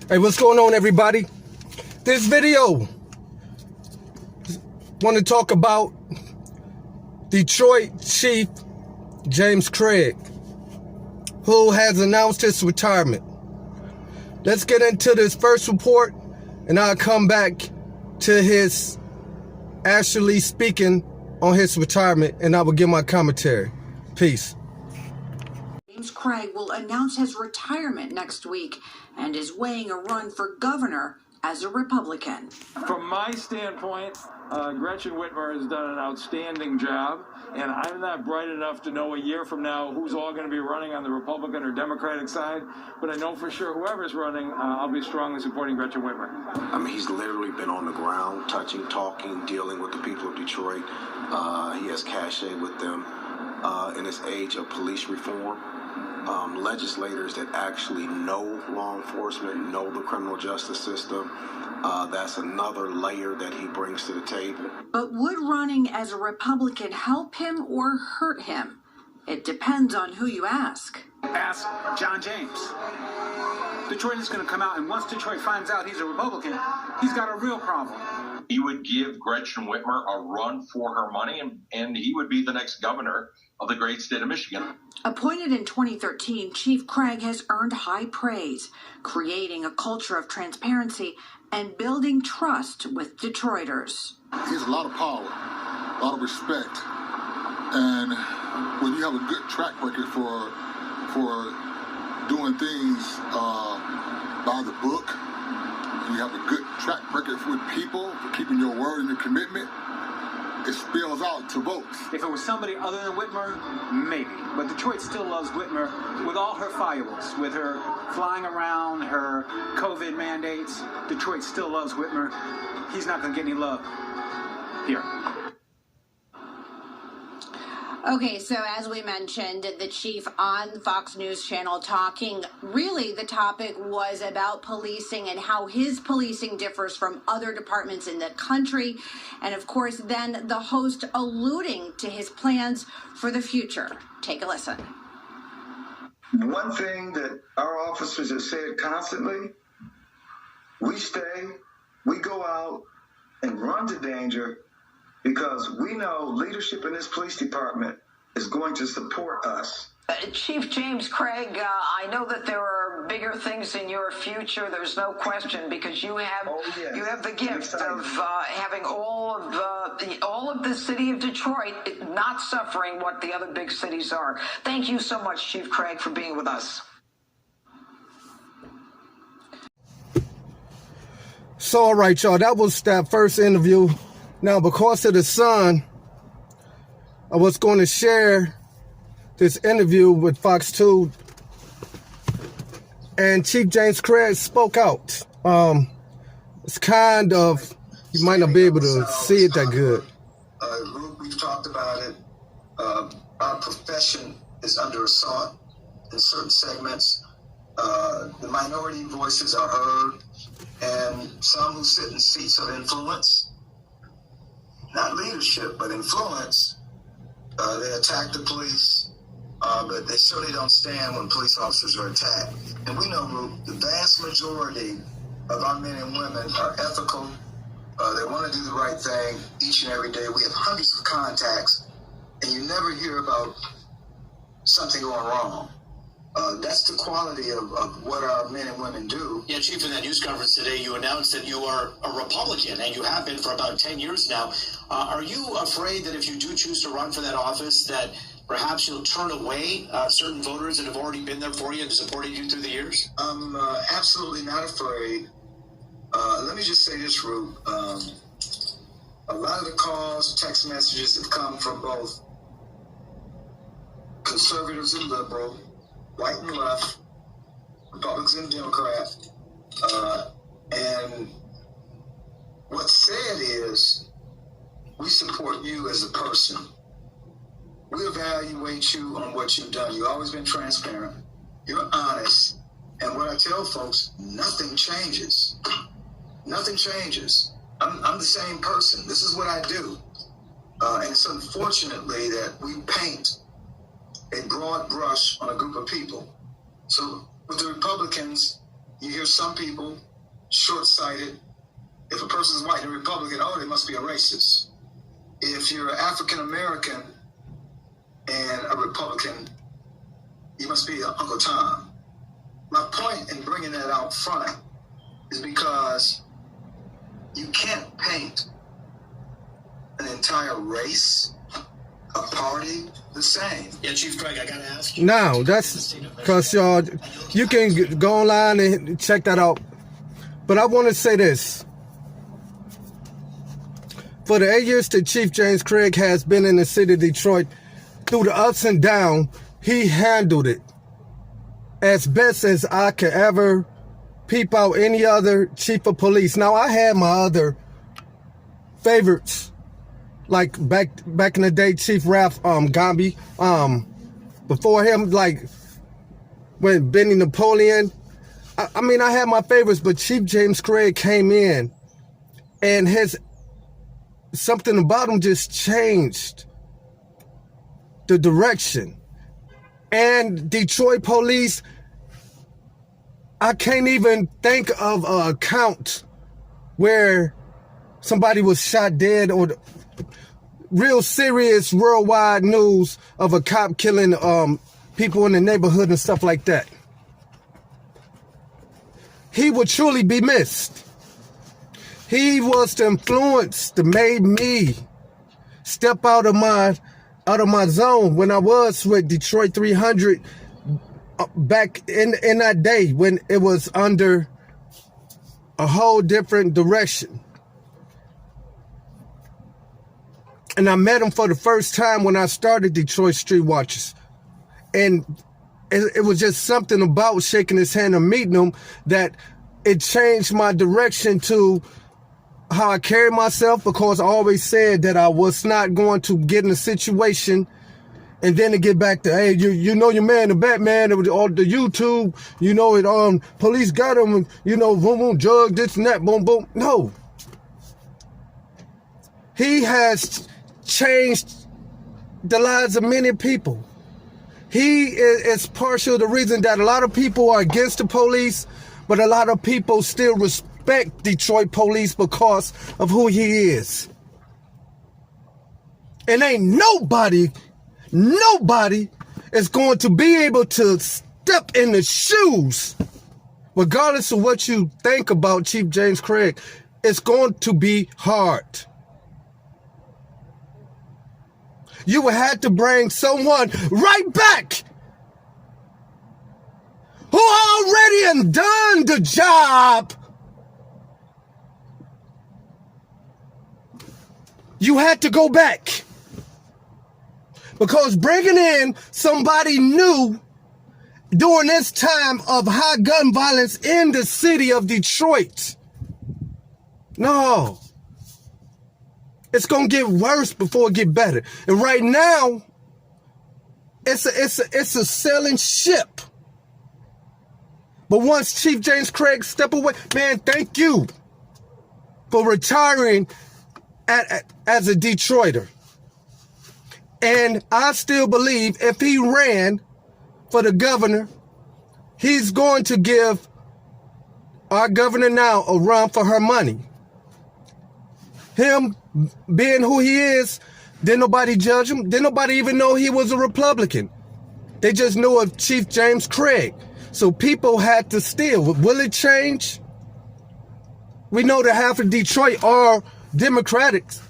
Hey, what's going on, everybody? This video want to talk about Detroit Chief James Craig, who has announced his retirement. Let's get into this first report, and I'll come back to his actually speaking on his retirement, and I will give my commentary. Peace. James Craig will announce his retirement next week and is weighing a run for governor as a Republican. From my standpoint, Gretchen Whitmer has done an outstanding job, and I'm not bright enough to know a year from now who's all going to be running on the Republican or Democratic side, but I know for sure whoever's running, I'll be strongly supporting Gretchen Whitmer. I mean, he's literally been on the ground, touching, talking, dealing with the people of Detroit. He has cachet with them in this age of police reform. Legislators that actually know law enforcement, know the criminal justice system. That's another layer that he brings to the table. But would running as a Republican help him or hurt him? It depends on who you ask. Ask John James. Detroit is going to come out, and once Detroit finds out he's a Republican, he's got a real problem. He would give Gretchen Whitmer a run for her money, and he would be the next governor of the great state of Michigan. Appointed in 2013, Chief Craig has earned high praise, creating a culture of transparency and building trust with Detroiters. He has a lot of power, a lot of respect, and when you have a good track record for doing things by the book, you have a good track record with people, for keeping your word and your commitment, it spills out to votes. If it was somebody other than Whitmer, maybe. But Detroit still loves Whitmer with all her foibles, with her flying around, her COVID mandates. Detroit still loves Whitmer. He's not going to get any love here. Okay, so as we mentioned, the chief on Fox News Channel talking, really the topic was about policing and how his policing differs from other departments in the country. And of course, then the host alluding to his plans for the future. Take a listen. One thing that our officers have said constantly, we go out and run to danger because we know leadership in this police department is going to support us. Chief James Craig, I know that there are bigger things in your future. There's no question, because you have you have the gift of having all of the city of Detroit not suffering what the other big cities are. Thank you so much, Chief Craig, for being with us. So, all right, y'all, that was that first interview. Now, because of the sun, I was going to share this interview with Fox 2, and Chief James Craig spoke out. It's kind of, you might not be able to see it that good. We've talked about it. Our profession is under assault in certain segments. The minority voices are heard, and some who sit in seats of influence, not leadership, but influence, they attack the police, but they certainly don't stand when police officers are attacked. And we know, Roop, the vast majority of our men and women are ethical. They want to do the right thing each and every day. We have hundreds of contacts, and you never hear about something going wrong. That's the quality of what our men and women do. Yeah, Chief, in that news conference today, you announced that you are a Republican, and you have been for about 10 years now. Are you afraid that if you do choose to run for that office, that perhaps you'll turn away certain voters that have already been there for you and supported you through the years? I'm absolutely not afraid. Let me just say this, Roop. A lot of the calls, text messages have come from both conservatives and liberal, white and left, Republicans and Democrats, and what's said is, we support you as a person. We evaluate you on what you've done. You've always been transparent. You're honest. And what I tell folks, nothing changes. Nothing changes. I'm the same person. This is what I do. And it's unfortunately that we paint a broad brush on a group of people. So with the Republicans, You hear some people short-sighted. If a person's white and Republican, oh, they must be a racist. If you're African American and a Republican, you must be Uncle Tom. My point in bringing that out front is because you can't paint an entire race, a party, the same. Yeah, Chief Craig, I gotta ask you. Now, that's because y'all, you can go online and check that out. But I want to say this. For the 8 years that Chief James Craig has been in the city of Detroit, through the ups and downs, he handled it as best as I could ever peep out any other chief of police. Now, I had my other favorites, like back in the day, Chief Ralph Gambi. Before him, like when Benny Napoleon. I mean, I had my favorites, but Chief James Craig came in, and something about him just changed the direction. And Detroit police, I can't even think of an account where somebody was shot dead or real serious worldwide news of a cop killing people in the neighborhood and stuff like that. He would truly be missed. He was the influence that made me step out of my zone when I was with Detroit 300 back in that day when it was under a whole different direction. And I met him for the first time when I started Detroit Street Watchers. And it was just something about shaking his hand and meeting him that it changed my direction to how I carry myself, because I always said that I was not going to get in a situation and then to get back to, hey, you know your man, the Batman, or the YouTube, you know it, police got him, and, you know, boom, boom, drug, this and that, boom, boom. No. He has changed the lives of many people. He is partial to the reason that a lot of people are against the police, but a lot of people still respect Detroit police because of who he is. And ain't nobody is going to be able to step in the shoes, regardless of what you think about Chief James Craig. It's going to be hard. You will have to bring someone right back who already and done the job. You had to go back. Because bringing in somebody new during this time of high gun violence in the city of Detroit, no. It's going to get worse before it get better. And right now, it's a sailing ship. But once Chief James Craig step away, man, thank you for retiring as a Detroiter. And I still believe if he ran for the governor, he's going to give our governor now a run for her money. Him being who he is, didn't nobody judge him. Didn't nobody even know he was a Republican. They just knew of Chief James Craig. So people had to steal. Will it change? We know that half of Detroit are Democrats.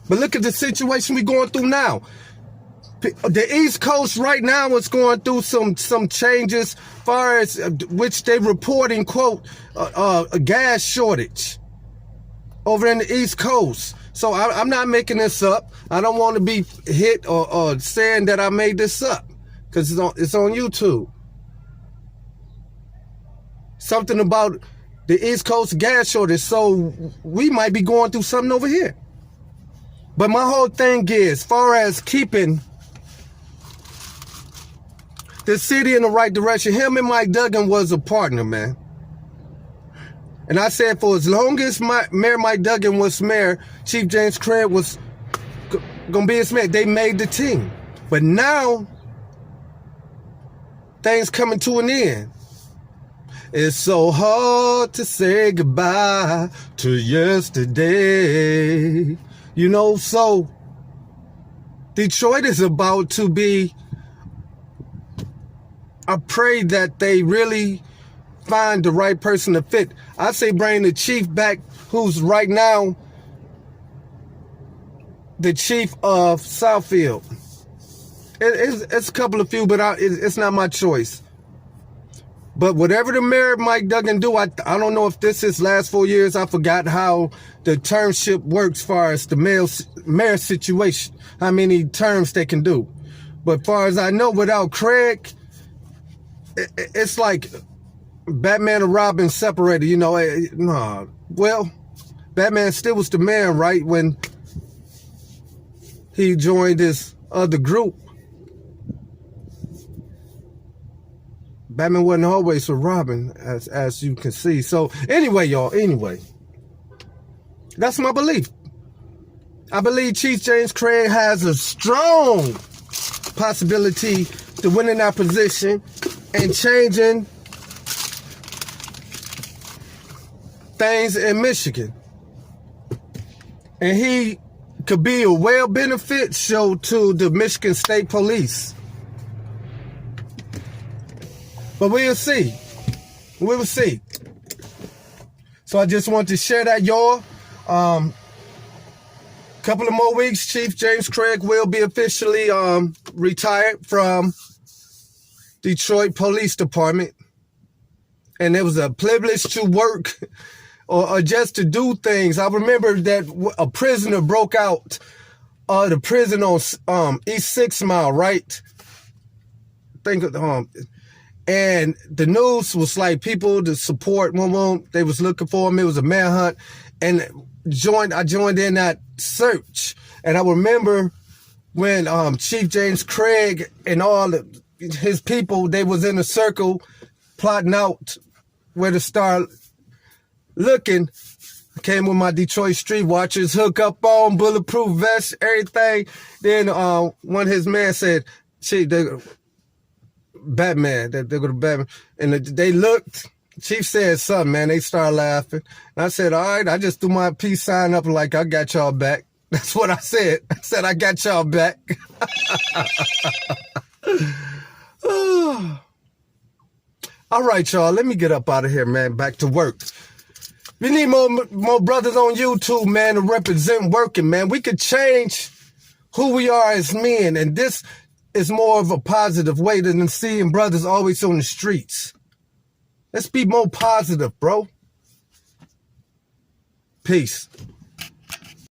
But look at the situation we're going through now. The East Coast right now is going through some changes, far as which they're reporting, quote, a gas shortage over in the East Coast. So I'm not making this up. I don't want to be hit or saying that I made this up, because it's on YouTube. Something about the East Coast gas shortage. So we might be going through something over here. But my whole thing is, as far as keeping the city in the right direction, him and Mike Duggan was a partner, man. And I said for as long as Mayor Mike Duggan was mayor, Chief James Craig was going to be his mayor. They made the team. But now, things coming to an end. It's so hard to say goodbye to yesterday. You know, so Detroit is about to be, I pray that they really find the right person to fit. I say bring the chief back, who's right now the chief of Southfield. It's a couple of few, but it's not my choice. But whatever the mayor, Mike Duggan, do, I don't know if this is last 4 years. I forgot how the termship works as far as the mayor situation, how many terms they can do. But as far as I know, without Craig, it's like Batman and Robin separated, you know. No, well, Batman still was the man, right, when he joined this other group. Batman wasn't always for Robin, as you can see. So anyway, y'all, that's my belief. I believe Chief James Craig has a strong possibility to win in that position and changing things in Michigan. And he could be a well-benefit show to the Michigan State Police. But we'll see. We will see. So I just want to share that, y'all. Couple of more weeks, Chief James Craig will be officially retired from Detroit Police Department. And it was a privilege to work or just to do things. I remember that a prisoner broke out the prison on East 6 Mile, right? And the news was like people to support they was looking for him. It was a manhunt. And I joined in that search. And I remember when Chief James Craig and all his people, they was in a circle plotting out where to start looking. I came with my Detroit Street Watchers, hook up on, bulletproof vest, everything. Then one of his men said, Chief, Batman, they go to Batman. And they looked, Chief said something, man. They started laughing. And I said, all right, I just threw my peace sign up like, I got y'all back. That's what I said. I said, I got y'all back. All right, y'all, let me get up out of here, man. Back to work. We need more brothers on YouTube, man, to represent working, man. We could change who we are as men, and this is more of a positive way than seeing brothers always on the streets. Let's be more positive, bro. Peace.